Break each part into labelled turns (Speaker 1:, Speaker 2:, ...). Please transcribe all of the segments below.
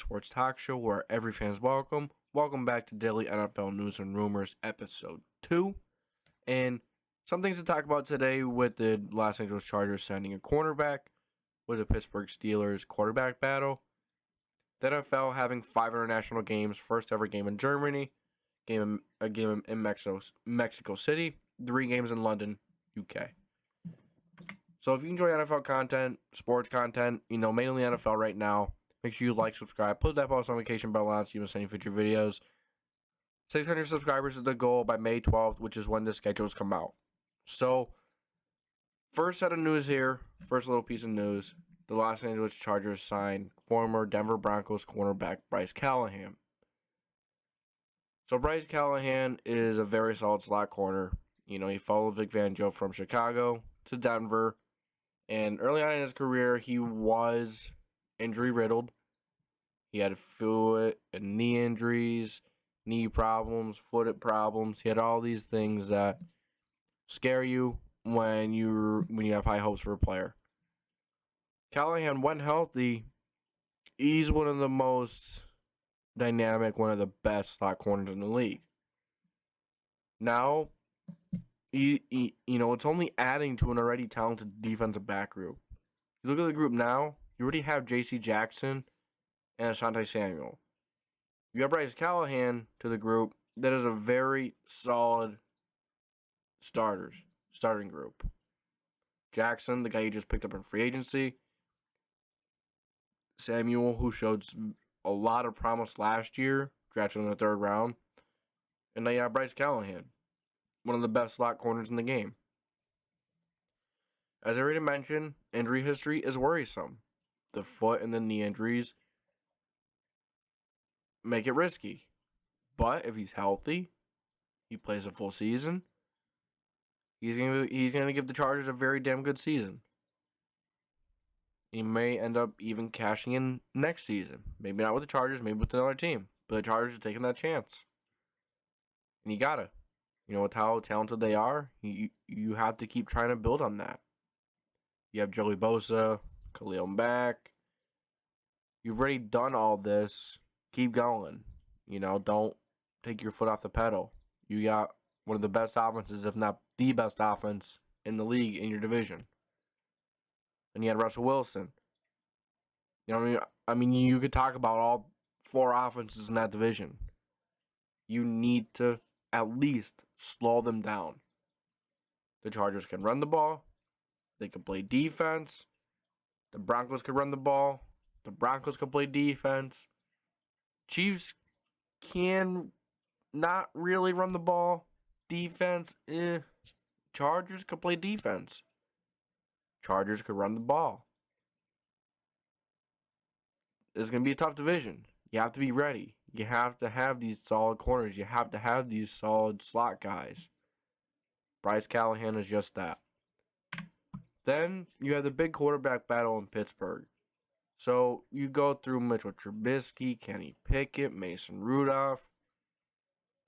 Speaker 1: Sports Talk Show, where every fan's welcome. Welcome back to Daily NFL News and Rumors, Episode 2. And some things to talk about today with the Los Angeles Chargers signing a cornerback, with the Pittsburgh Steelers quarterback battle, the NFL having 5 international games, first ever game in Germany, a game in Mexico City, 3 games in London, UK. So if you enjoy NFL content, sports content, mainly NFL right now, make sure you like, subscribe, put that post notification bell on so you don't miss any future videos. 600 subscribers is the goal by May 12th, which is when the schedules come out. So, first set of news here, first little piece of news. The Los Angeles Chargers signed former Denver Broncos cornerback Bryce Callahan. So Bryce Callahan is a very solid slot corner. He followed Vic Fangio from Chicago to Denver. And early on in his career, he was injury-riddled. He had foot and knee injuries, knee problems, foot problems. He had all these things that scare you when you have high hopes for a player. Callahan, when healthy, he's one of the most dynamic, one of the best slot corners in the league. Now, it's only adding to an already talented defensive back group. You look at the group now, you already have J.C. Jackson and Asante Samuel. You have Bryce Callahan to the group that is a very solid starting group. Jackson, the guy you just picked up in free agency. Samuel, who showed a lot of promise last year, drafted in the 3rd round. And now you have Bryce Callahan, one of the best slot corners in the game. As I already mentioned, injury history is worrisome. The foot and the knee injuries make it risky. But if he's healthy, he plays a full season, he's gonna give the Chargers a very damn good season. He may end up even cashing in next season. Maybe not with the Chargers, maybe with another team. But the Chargers are taking that chance. And you gotta. With how talented they are, you have to keep trying to build on that. You have Joey Bosa, Khalil Mack. You've already done all this. Keep going. Don't take your foot off the pedal. You got one of the best offenses, if not the best offense in the league in your division. And you had Russell Wilson. You could talk about all 4 offenses in that division. You need to at least slow them down. The Chargers can run the ball. They can play defense. The Broncos can run the ball. The Broncos can play defense. Chiefs can not really run the ball. Defense, Chargers can play defense. Chargers could run the ball. It's going to be a tough division. You have to be ready. You have to have these solid corners. You have to have these solid slot guys. Bryce Callahan is just that. Then you have the big quarterback battle in Pittsburgh. So you go through Mitchell Trubisky, Kenny Pickett, Mason Rudolph.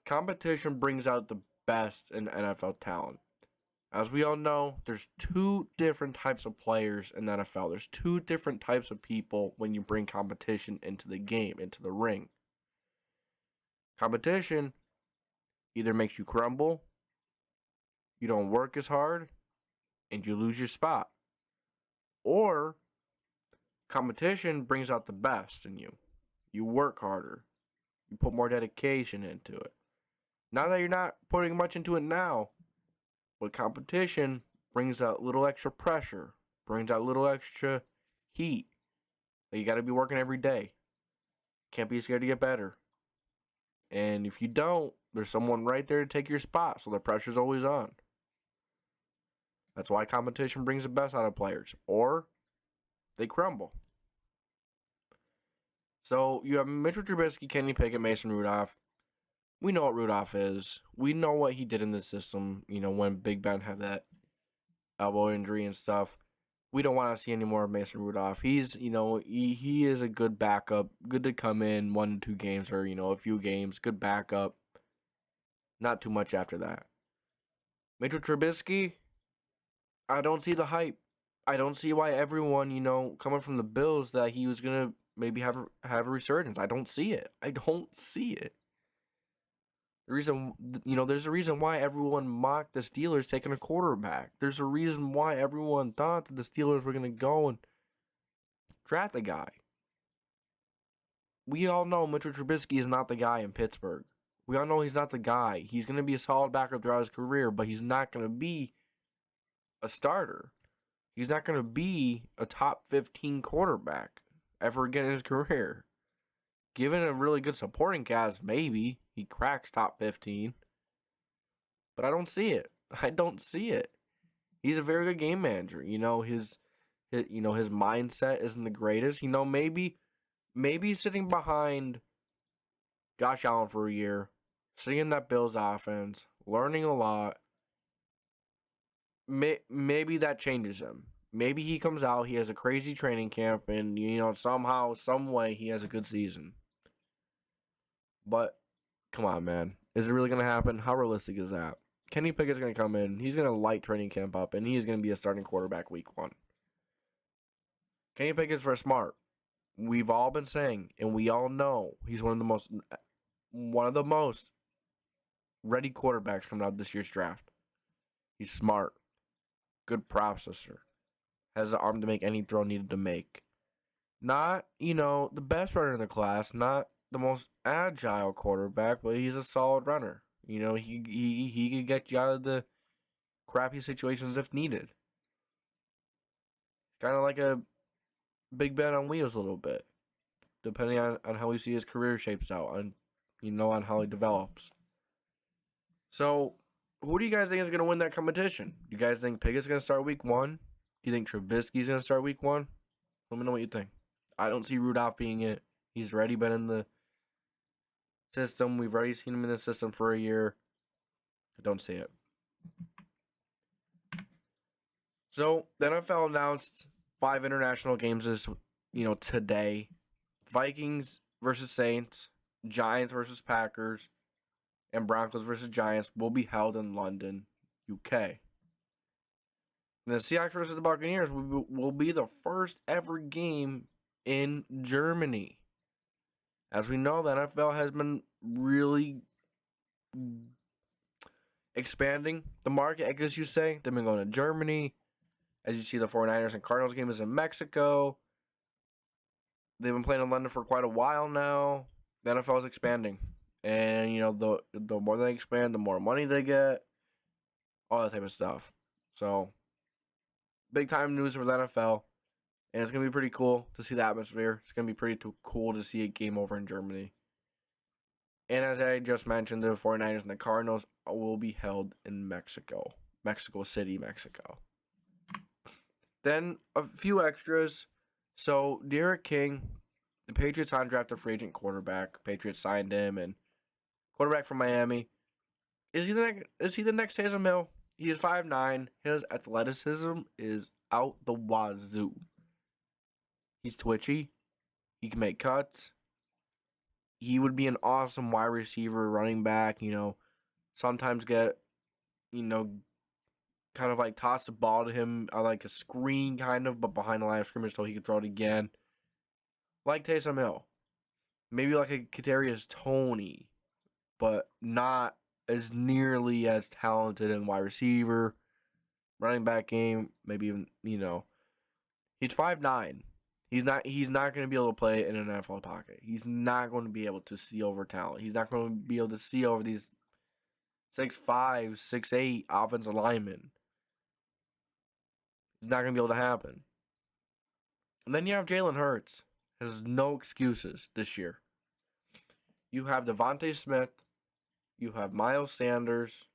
Speaker 1: Competition brings out the best in NFL talent. As we all know, there's 2 different types of players in the NFL. There's 2 different types of people when you bring competition into the game, into the ring. Competition either makes you crumble, you don't work as hard, and you lose your spot. Or competition brings out the best in you. You work harder. You put more dedication into it. Not that you're not putting much into it now, but competition brings out a little extra pressure, brings out a little extra heat. You got to be working every day. Can't be scared to get better. And if you don't, there's someone right there to take your spot, so the pressure's always on. That's why competition brings the best out of players, or they crumble. So you have Mitchell Trubisky, Kenny Pickett, Mason Rudolph. We know what Rudolph is. We know what he did in the system, when Big Ben had that elbow injury and stuff. We don't want to see any more of Mason Rudolph. He's, he is a good backup. Good to come in 1 to 2 games or, a few games. Good backup. Not too much after that. Mitchell Trubisky, I don't see the hype. I don't see why everyone, coming from the Bills, that he was going to maybe have a resurgence. I don't see it. I don't see it. There's a reason why everyone mocked the Steelers taking a quarterback. There's a reason why everyone thought that the Steelers were going to go and draft a guy. We all know Mitchell Trubisky is not the guy in Pittsburgh. We all know he's not the guy. He's going to be a solid backup throughout his career, but he's not going to be a starter. He's not going to be a top 15 quarterback ever again in his career. Given a really good supporting cast, maybe he cracks top 15. But I don't see it. I don't see it. He's a very good game manager. His mindset isn't the greatest. Maybe sitting behind Josh Allen for a year, sitting in that Bills offense, learning a lot. Maybe that changes him. Maybe he comes out, he has a crazy training camp, and somehow, some way, he has a good season. But come on, man, is it really gonna happen? How realistic is that? Kenny Pickett's gonna come in. He's gonna light training camp up, and he's gonna be a starting quarterback week 1. Kenny Pickett's for smart. We've all been saying, and we all know he's one of the most ready quarterbacks coming out this year's draft. He's smart, good processor, has the arm to make any throw needed to make. Not, the best runner in the class, not the most agile quarterback, but he's a solid runner. He could get you out of the crappy situations if needed. Kind of like a Big Ben on wheels a little bit, depending on how we see his career shapes out, on how he develops. So, who do you guys think is going to win that competition? Do you guys think Pickett's going to start week 1? Do you think Trubisky's going to start week 1? Let me know what you think. I don't see Rudolph being it. He's already been in the system. We've already seen him in the system for a year. I don't see it. So, the NFL announced 5 international games today. Vikings versus Saints, Giants versus Packers, and Broncos versus Giants will be held in London, UK. And the Seahawks versus the Buccaneers will be the first ever game in Germany. As we know, the NFL has been really expanding the market, I guess you say. They've been going to Germany. As you see, the 49ers and Cardinals game is in Mexico. They've been playing in London for quite a while now. The NFL is expanding. And, the more they expand, the more money they get. All that type of stuff. So, big time news for the NFL. And it's going to be pretty cool to see the atmosphere. It's going to be pretty cool to see a game over in Germany. And as I just mentioned, the 49ers and the Cardinals will be held in Mexico. Mexico City, Mexico. Then a few extras. So, Derek King, the Patriots undrafted free agent quarterback. Patriots signed him, and quarterback from Miami. Is he the next Taysom Hill? He is 5'9". His athleticism is out the wazoo. He's twitchy. He can make cuts. He would be an awesome wide receiver, running back, sometimes get, kind of like toss the ball to him, like a screen kind of, but behind the line of scrimmage so he could throw it again. Like Taysom Hill. Maybe like a Kadarius Toney, but not as nearly as talented in wide receiver, running back game, maybe even, he's 5'9". He's not going to be able to play in an NFL pocket. He's not going to be able to see over talent. He's not going to be able to see over these 6'5", 6'8" offensive linemen. It's not going to be able to happen. And then you have Jalen Hurts. Has no excuses this year. You have Devontae Smith. You have Miles Sanders.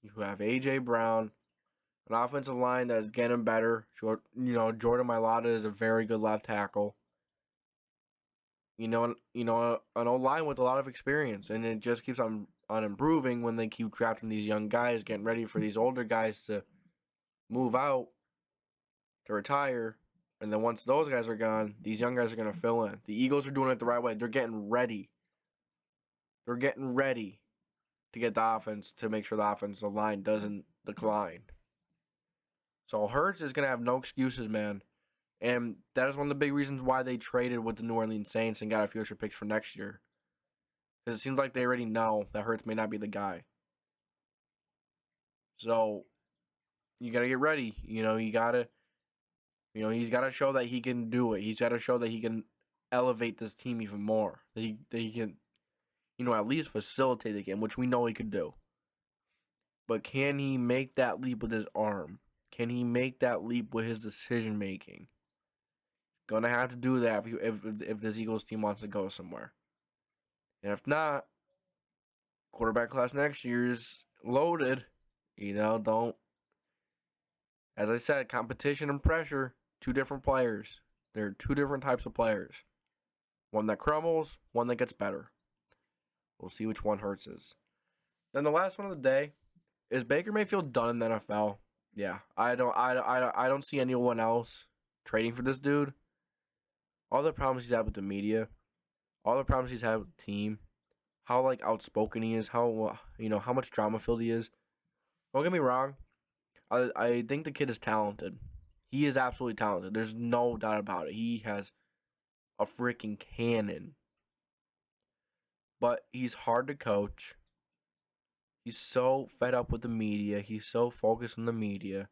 Speaker 1: You have A.J. Brown. An offensive line that is getting better. Jordan Mailata is a very good left tackle. An O-line with a lot of experience. And it just keeps on improving when they keep drafting these young guys, getting ready for these older guys to move out, to retire. And then once those guys are gone, these young guys are going to fill in. The Eagles are doing it the right way. They're getting ready. They're getting ready to get the offense, to make sure the offensive line doesn't decline. So Hurts is going to have no excuses, man. And that is one of the big reasons why they traded with the New Orleans Saints and got a future picks for next year. Because it seems like they already know that Hurts may not be the guy. So, you got to get ready. He's got to show that he can do it. He's got to show that he can elevate this team even more. That he can, at least facilitate the game, which we know he could do. But can he make that leap with his arm? Can he make that leap with his decision making? Gonna have to do that if this Eagles team wants to go somewhere. And if not, quarterback class next year is loaded. Don't. As I said, competition and pressure, two different players. There are two different types of players. One that crumbles, one that gets better. We'll see which one Hurts is. Then the last one of the day is Baker Mayfield done in the NFL. Yeah, I don't see anyone else trading for this dude. All the problems he's had with the media, all the problems he's had with the team, how outspoken he is, how much drama filled he is. Don't get me wrong. I think the kid is talented. He is absolutely talented. There's no doubt about it. He has a freaking cannon. But he's hard to coach. He's so fed up with the media. He's so focused on the media.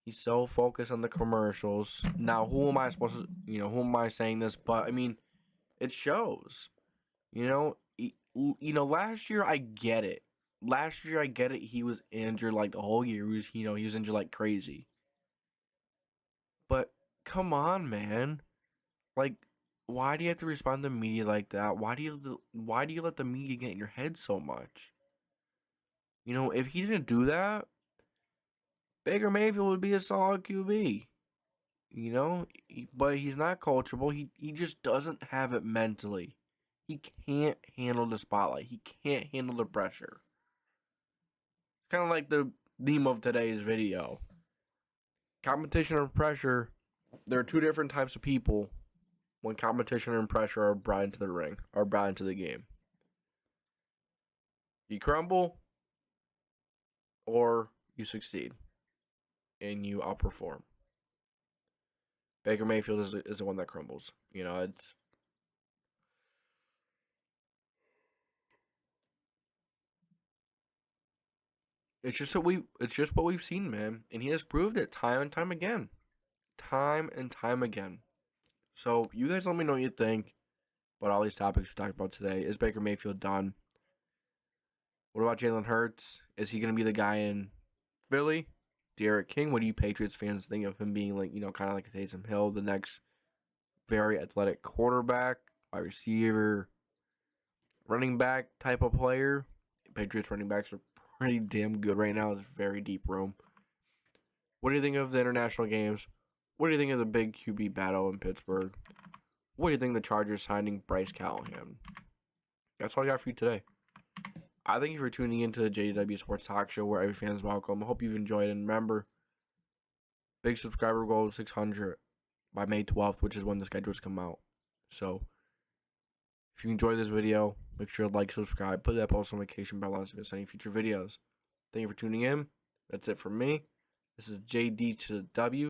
Speaker 1: He's so focused on the commercials. Now, who am I supposed to, who am I saying this? But, it shows. Last year, I get it. He was injured the whole year. He was injured like crazy. But, come on, man. Why do you have to respond to the media like that? Why do you let the media get in your head so much? If he didn't do that, Baker Mayfield would be a solid QB. But he's not coachable. He just doesn't have it mentally. He can't handle the spotlight. He can't handle the pressure. It's kind of like the theme of today's video. Competition and pressure, there are two different types of people when competition and pressure are brought into the ring, are brought into the game. You crumble, or you succeed, and you outperform. Baker Mayfield is the one that crumbles. It's just what we've seen, man, and he has proved it time and time again, So you guys let me know what you think about all these topics we talked about today. Is Baker Mayfield done? What about Jalen Hurts? Is he gonna be the guy in Philly? Derek King, what do you Patriots fans think of him being kind of like a Taysom Hill, the next very athletic quarterback, wide receiver, running back type of player? Patriots running backs are pretty damn good right now. It's a very deep room. What do you think of the international games? What do you think of the big QB battle in Pittsburgh? What do you think of the Chargers signing Bryce Callahan? That's all I got for you today. I thank you for tuning into the JDW Sports Talk Show, where every fan is welcome. I hope you've enjoyed it. And remember, big subscriber goal of 600 by May 12th, which is when the schedules come out. So, if you enjoyed this video, make sure to like, subscribe, put that post notification bell on so you miss any future videos. Thank you for tuning in. That's it from me. This is JD to the W.